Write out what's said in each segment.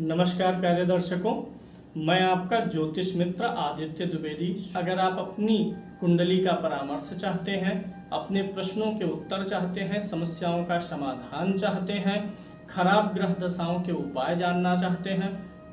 नमस्कार प्यारे दर्शकों, मैं आपका ज्योतिष मित्र आदित्य द्विवेदी। अगर आप अपनी कुंडली का परामर्श चाहते हैं, अपने प्रश्नों के उत्तर चाहते हैं, समस्याओं का समाधान चाहते हैं, खराब ग्रह दशाओं के उपाय जानना चाहते हैं,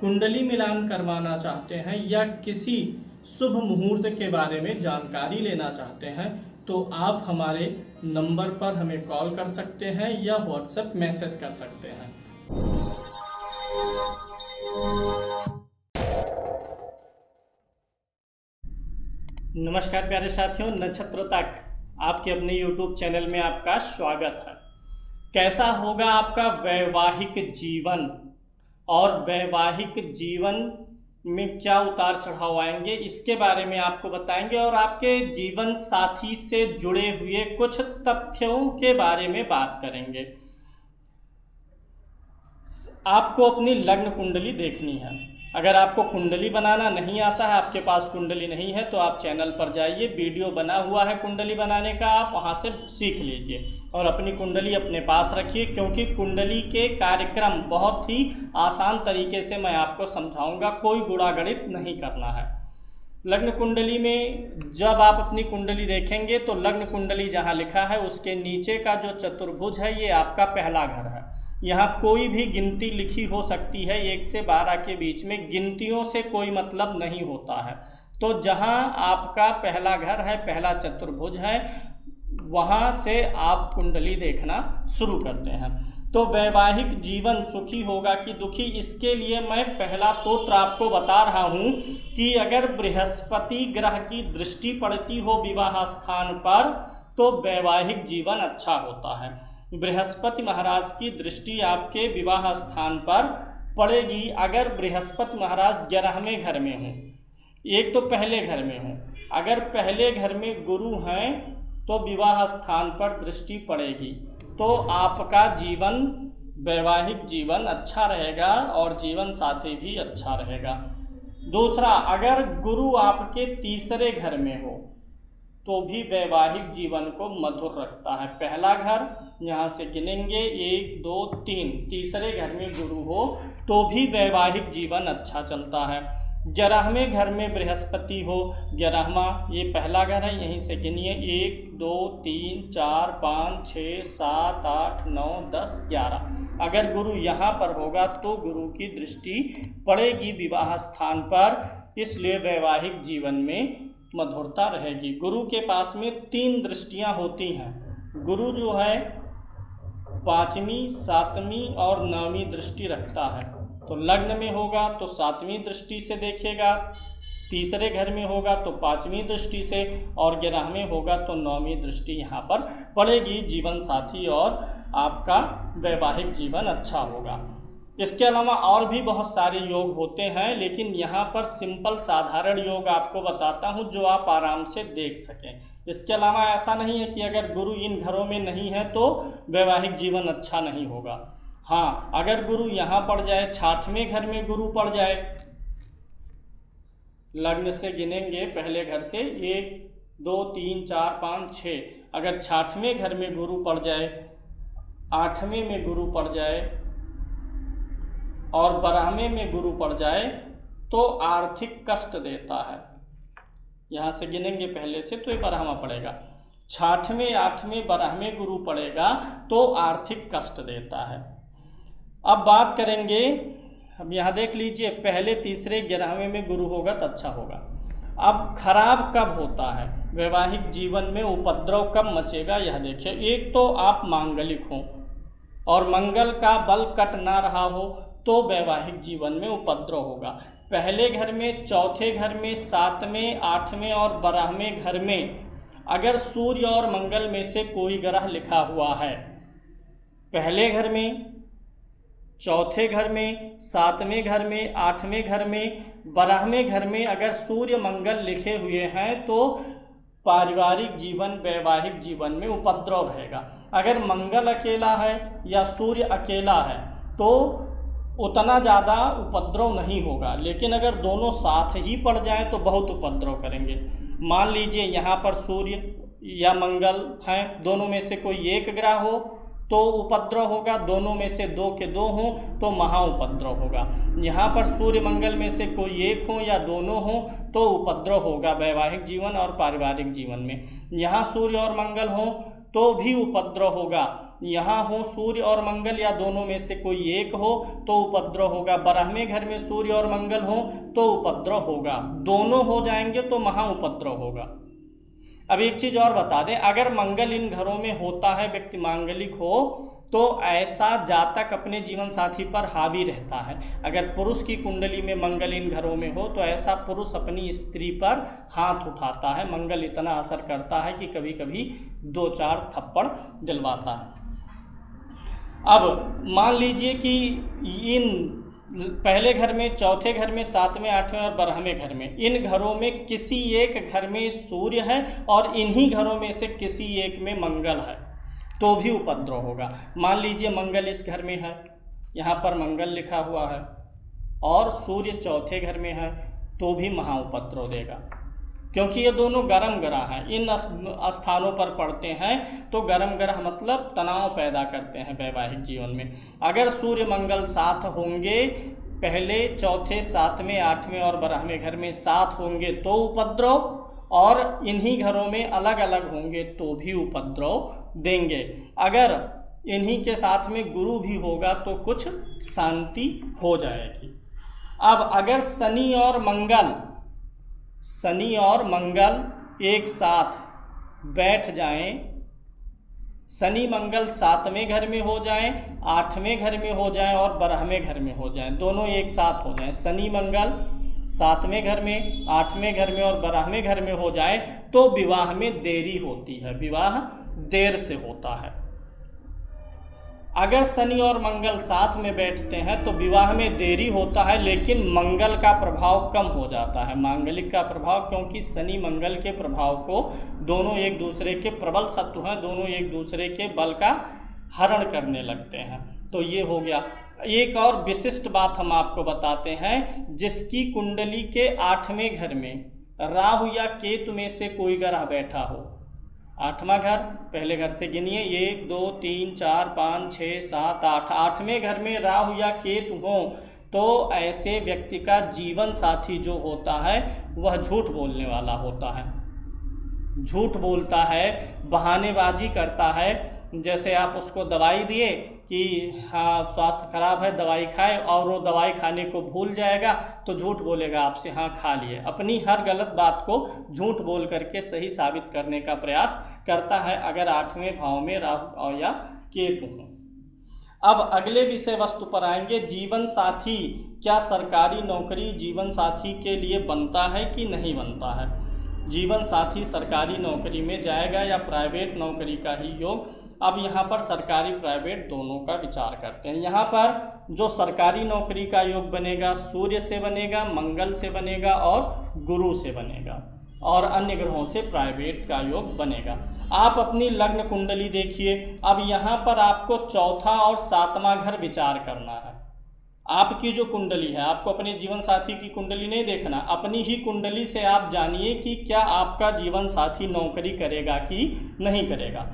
कुंडली मिलान करवाना चाहते हैं या किसी शुभ मुहूर्त के बारे में जानकारी लेना चाहते हैं, तो आप हमारे नंबर पर हमें कॉल कर सकते हैं या व्हाट्सएप मैसेज कर सकते हैं। नमस्कार प्यारे साथियों, नक्षत्र तक आपके अपने YouTube चैनल में आपका स्वागत है। कैसा होगा आपका वैवाहिक जीवन और वैवाहिक जीवन में क्या उतार चढ़ाव आएंगे, इसके बारे में आपको बताएंगे और आपके जीवन साथी से जुड़े हुए कुछ तथ्यों के बारे में बात करेंगे। आपको अपनी लग्न कुंडली देखनी है। अगर आपको कुंडली बनाना नहीं आता है, आपके पास कुंडली नहीं है, तो आप चैनल पर जाइए, वीडियो बना हुआ है कुंडली बनाने का, आप वहां से सीख लीजिए और अपनी कुंडली अपने पास रखिए, क्योंकि कुंडली के कार्यक्रम बहुत ही आसान तरीके से मैं आपको समझाऊंगा। कोई गुणागणित नहीं करना है। लग्न कुंडली में जब आप अपनी कुंडली देखेंगे तो लग्न कुंडली जहाँ लिखा है उसके नीचे का जो चतुर्भुज है, ये आपका पहला घर है। यहाँ कोई भी गिनती लिखी हो सकती है, 1 से 12 के बीच में गिनतियों से कोई मतलब नहीं होता है। तो जहाँ आपका पहला घर है, पहला चतुर्भुज है, वहाँ से आप कुंडली देखना शुरू करते हैं। तो वैवाहिक जीवन सुखी होगा कि दुखी, इसके लिए मैं पहला सूत्र आपको बता रहा हूँ कि अगर बृहस्पति ग्रह की दृष्टि पड़ती हो विवाह स्थान पर तो वैवाहिक जीवन अच्छा होता है। बृहस्पति महाराज की दृष्टि आपके विवाह स्थान पर पड़ेगी अगर बृहस्पति महाराज 11वें घर में हों, एक तो पहले घर में हों। अगर पहले घर में गुरु हैं तो विवाह स्थान पर दृष्टि पड़ेगी, तो आपका जीवन वैवाहिक जीवन अच्छा रहेगा और जीवन साथी भी अच्छा रहेगा। दूसरा, अगर गुरु आपके तीसरे घर में हो तो भी वैवाहिक जीवन को मधुर रखता है। पहला घर यहाँ से गिनेंगे 1 2 3, तीसरे घर में गुरु हो तो भी वैवाहिक जीवन अच्छा चलता है। 11वें घर में बृहस्पति हो, 11वां ये पहला घर है, यहीं से गिनिए 1 2 3 4 5 6 7 8 9 10 11। अगर गुरु यहाँ पर होगा तो गुरु की दृष्टि पड़ेगी विवाह स्थान पर, इसलिए वैवाहिक जीवन में मधुरता रहेगी। गुरु के पास में 3 दृष्टियां होती हैं। गुरु जो है 5वीं 7वीं और 9वीं दृष्टि रखता है। तो लग्न में होगा तो 7वीं दृष्टि से देखेगा, तीसरे घर में होगा तो 5वीं दृष्टि से, और 11वें होगा तो 9वीं दृष्टि यहाँ पर पड़ेगी। जीवन साथी और आपका वैवाहिक जीवन अच्छा होगा। इसके अलावा और भी बहुत सारे योग होते हैं, लेकिन यहाँ पर सिंपल साधारण योग आपको बताता हूँ जो आप आराम से देख सकें। इसके अलावा ऐसा नहीं है कि अगर गुरु इन घरों में नहीं है तो वैवाहिक जीवन अच्छा नहीं होगा। हाँ, अगर गुरु यहाँ पड़ जाए, 6वें घर में गुरु पड़ जाए, लग्न से गिनेंगे पहले घर से 1 2 3 4 5 6, अगर 6वें घर में गुरु पड़ जाए, 8वें में गुरु पड़ जाए और 12वें में गुरु पड़ जाए तो आर्थिक कष्ट देता है। यहाँ से गिनेंगे पहले से तो ये 12वां पड़ेगा। 6वें 8वें 12वें गुरु पड़ेगा तो आर्थिक कष्ट देता है। अब बात करेंगे, अब यहाँ देख लीजिए पहले तीसरे 11वें में गुरु होगा तो अच्छा होगा। अब खराब कब होता है, वैवाहिक जीवन में उपद्रव कब मचेगा, यह देखिए। एक तो आप मांगलिक हों और मंगल का बल कट ना रहा हो तो वैवाहिक जीवन में उपद्रव होगा। पहले घर में, चौथे घर में, 7वें 8वें और 12वें घर में अगर सूर्य और मंगल में से कोई ग्रह लिखा हुआ है, पहले घर में, चौथे घर में, 7वें घर में, 8वें घर में, 12वें घर में अगर सूर्य मंगल लिखे हुए हैं तो पारिवारिक जीवन वैवाहिक जीवन में उपद्रव रहेगा। अगर मंगल अकेला है या सूर्य अकेला है तो उतना ज़्यादा उपद्रव नहीं होगा, लेकिन अगर दोनों साथ ही पड़ जाएं तो बहुत उपद्रव करेंगे। मान लीजिए यहाँ पर सूर्य या मंगल हैं, दोनों में से कोई एक ग्रह हो तो उपद्रव होगा, दोनों में से दो के दो हों तो महाउपद्रव होगा। यहाँ पर सूर्य मंगल में से कोई एक हो या दोनों हो तो उपद्रव होगा वैवाहिक जीवन और पारिवारिक जीवन में। यहाँ सूर्य और मंगल हो तो भी उपद्रव होगा, यहाँ हो सूर्य और मंगल या दोनों में से कोई एक हो तो उपद्रव होगा। बारहवें घर में सूर्य और मंगल हो तो उपद्रव होगा, दोनों हो जाएंगे तो महाउपद्रव होगा। अब एक चीज़ और बता दें, अगर मंगल इन घरों में होता है, व्यक्ति मांगलिक हो, तो ऐसा जातक अपने जीवन साथी पर हावी रहता है। अगर पुरुष की कुंडली में मंगल इन घरों में हो तो ऐसा पुरुष अपनी स्त्री पर हाथ उठाता है। मंगल इतना असर करता है कि कभी कभी 2-4 थप्पड़ दिलवाता है। अब मान लीजिए कि इन पहले घर में, चौथे घर में, 7वें, 8वें और 12वें घर में, इन घरों में किसी एक घर में सूर्य है और इन्हीं घरों में से किसी एक में मंगल है तो भी उपद्रव होगा। मान लीजिए मंगल इस घर में है, यहाँ पर मंगल लिखा हुआ है और सूर्य चौथे घर में है तो भी महाउपद्रव देगा, क्योंकि ये दोनों गर्म ग्रह हैं। इन स्थानों पर पड़ते हैं तो गर्म ग्रह मतलब तनाव पैदा करते हैं वैवाहिक जीवन में। अगर सूर्य मंगल साथ होंगे, पहले, चौथे, 7वें, 8वें और 12वें घर में साथ होंगे तो उपद्रव, और इन्हीं घरों में अलग अलग होंगे तो भी उपद्रव देंगे। अगर इन्हीं के साथ में गुरु भी होगा तो कुछ शांति हो जाएगी। अब अगर शनि और मंगल एक साथ बैठ जाएं, शनि मंगल 7वें घर में हो जाएं, 8वें घर में हो जाएं और 12वें घर में हो जाएं, दोनों एक साथ हो जाएं, शनि मंगल 7वें घर में, 8वें घर में और 12वें घर में हो जाए तो विवाह में देरी होती है, विवाह देर से होता है। अगर शनि और मंगल साथ में बैठते हैं तो विवाह में देरी होता है, लेकिन मंगल का प्रभाव कम हो जाता है, मांगलिक का प्रभाव, क्योंकि शनि मंगल के प्रभाव को, दोनों एक दूसरे के प्रबल शत्रु हैं, दोनों एक दूसरे के बल का हरण करने लगते हैं। तो ये हो गया। एक और विशिष्ट बात हम आपको बताते हैं, जिसकी कुंडली के 8वें घर में राहु या केतु में से कोई ग्रह बैठा हो, 8वां घर, पहले घर से गिनिए, 1 2 3 4 5 6 7 8, 8वें घर में राहु या केतु हो तो ऐसे व्यक्ति का जीवन साथी जो होता है वह झूठ बोलने वाला होता है, झूठ बोलता है, बहानेबाजी करता है। जैसे आप उसको दवाई दिए कि हाँ स्वास्थ्य खराब है दवाई खाए, और वो दवाई खाने को भूल जाएगा तो झूठ बोलेगा आपसे हाँ खा लिए। अपनी हर गलत बात को झूठ बोल करके सही साबित करने का प्रयास करता है अगर 8वें भाव में राहु या केतु हो। अब अगले विषय वस्तु पर आएंगे, जीवन साथी, क्या सरकारी नौकरी जीवन साथी के लिए बनता है कि नहीं बनता है। जीवन साथी सरकारी नौकरी में जाएगा या प्राइवेट नौकरी का ही योग। अब यहाँ पर सरकारी प्राइवेट दोनों का विचार करते हैं। यहाँ पर जो सरकारी नौकरी का योग बनेगा सूर्य से बनेगा, मंगल से बनेगा और गुरु से बनेगा, और अन्य ग्रहों से प्राइवेट का योग बनेगा। आप अपनी लग्न कुंडली देखिए। अब यहाँ पर आपको चौथा और 7वां घर विचार करना है। आपकी जो कुंडली है, आपको अपने जीवन साथी की कुंडली नहीं देखना, अपनी ही कुंडली से आप जानिए कि क्या आपका जीवन साथी नौकरी करेगा कि नहीं करेगा।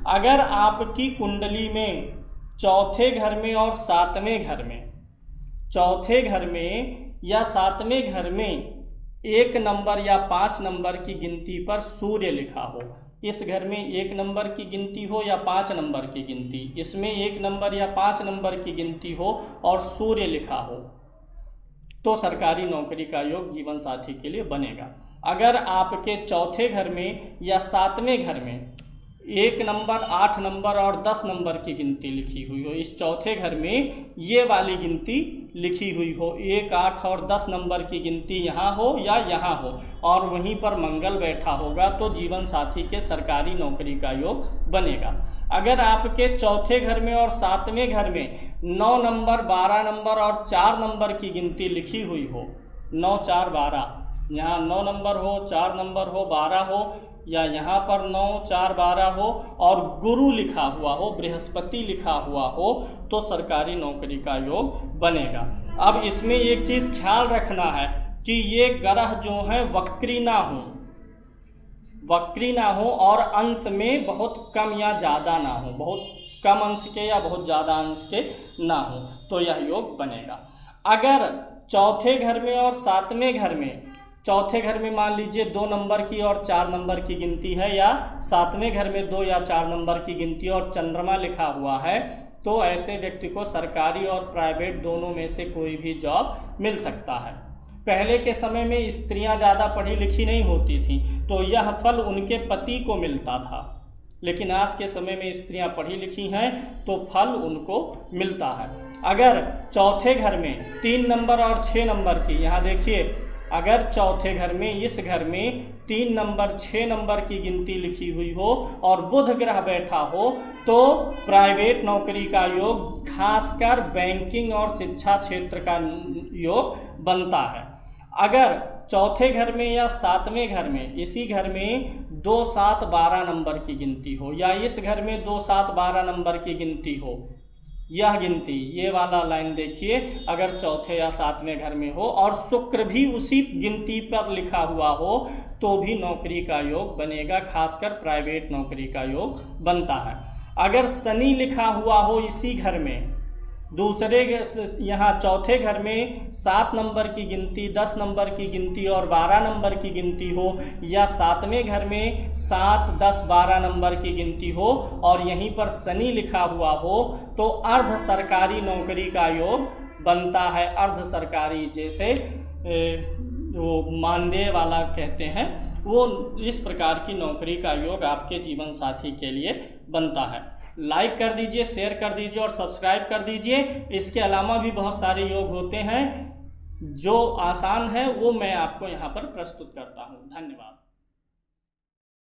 अगर आपकी कुंडली में चौथे घर में और 7वें घर में, चौथे घर में या 7वें घर में 1 नंबर या 5 नंबर की गिनती पर सूर्य लिखा हो, इस घर में 1 नंबर की गिनती हो या 5 नंबर की गिनती, इसमें 1 नंबर या 5 नंबर की गिनती हो और सूर्य लिखा हो, तो सरकारी नौकरी का योग जीवन साथी के लिए बनेगा। अगर आपके चौथे घर में या 7वें घर में 1 नंबर, 8 नंबर और 10 नंबर की गिनती लिखी हुई हो, इस चौथे घर में ये वाली गिनती लिखी हुई हो, 1, 8 और 10 नंबर की गिनती यहाँ हो या यहाँ हो, और वहीं पर मंगल बैठा होगा तो जीवन साथी के सरकारी नौकरी का योग बनेगा। अगर आपके चौथे घर में और 7वें घर में 9 नंबर, 12 नंबर और 4 नंबर की गिनती लिखी हुई हो, 9, 4, 12, यहाँ 9 नंबर हो, 4 नंबर हो, 12 हो, या यहाँ पर 9, 4, 12 हो और गुरु लिखा हुआ हो, बृहस्पति लिखा हुआ हो, तो सरकारी नौकरी का योग बनेगा। अब इसमें एक चीज़ ख्याल रखना है कि ये ग्रह जो हैं वक्री ना हो और अंश में बहुत कम या ज़्यादा ना हो, बहुत कम अंश के या बहुत ज़्यादा अंश के ना हो, तो यह योग बनेगा। अगर चौथे घर में और सातवें घर में, चौथे घर में मान लीजिए 2 नंबर की और 4 नंबर की गिनती है, या सातवें घर में 2 या 4 नंबर की गिनती और चंद्रमा लिखा हुआ है, तो ऐसे व्यक्ति को सरकारी और प्राइवेट दोनों में से कोई भी जॉब मिल सकता है। पहले के समय में स्त्रियां ज़्यादा पढ़ी लिखी नहीं होती थीं, तो यह फल उनके पति को मिलता था, लेकिन आज के समय में स्त्रियां पढ़ी लिखी हैं तो फल उनको मिलता है। अगर चौथे घर में 3 नंबर और 6 नंबर की, यहाँ देखिए, अगर चौथे घर में, इस घर में 3 नंबर 6 नंबर की गिनती लिखी हुई हो और बुध ग्रह बैठा हो, तो प्राइवेट नौकरी का योग, खासकर बैंकिंग और शिक्षा क्षेत्र का योग बनता है। अगर चौथे घर में या सातवें घर में, इसी घर में 2, 7, 12 नंबर की गिनती हो, या इस घर में 2, 7, 12 नंबर की गिनती हो, यह गिनती, ये वाला लाइन देखिए, अगर चौथे या सातवें घर में हो और शुक्र भी उसी गिनती पर लिखा हुआ हो, तो भी नौकरी का योग बनेगा, खासकर प्राइवेट नौकरी का योग बनता है। अगर शनि लिखा हुआ हो इसी घर में, दूसरे, यहाँ चौथे घर में 7 नंबर की गिनती, 10 नंबर की गिनती और 12 नंबर की गिनती हो, या सातवें घर में 7, 10, 12 नंबर की गिनती हो और यहीं पर शनि लिखा हुआ हो, तो अर्ध सरकारी नौकरी का योग बनता है। अर्ध सरकारी, जैसे वो मानदेय वाला कहते हैं, वो इस प्रकार की नौकरी का योग आपके जीवन साथी के लिए बनता है। लाइक कर दीजिए, शेयर कर दीजिए और सब्सक्राइब कर दीजिए। इसके अलावा भी बहुत सारे योग होते हैं, जो आसान है वो मैं आपको यहाँ पर प्रस्तुत करता हूँ। धन्यवाद।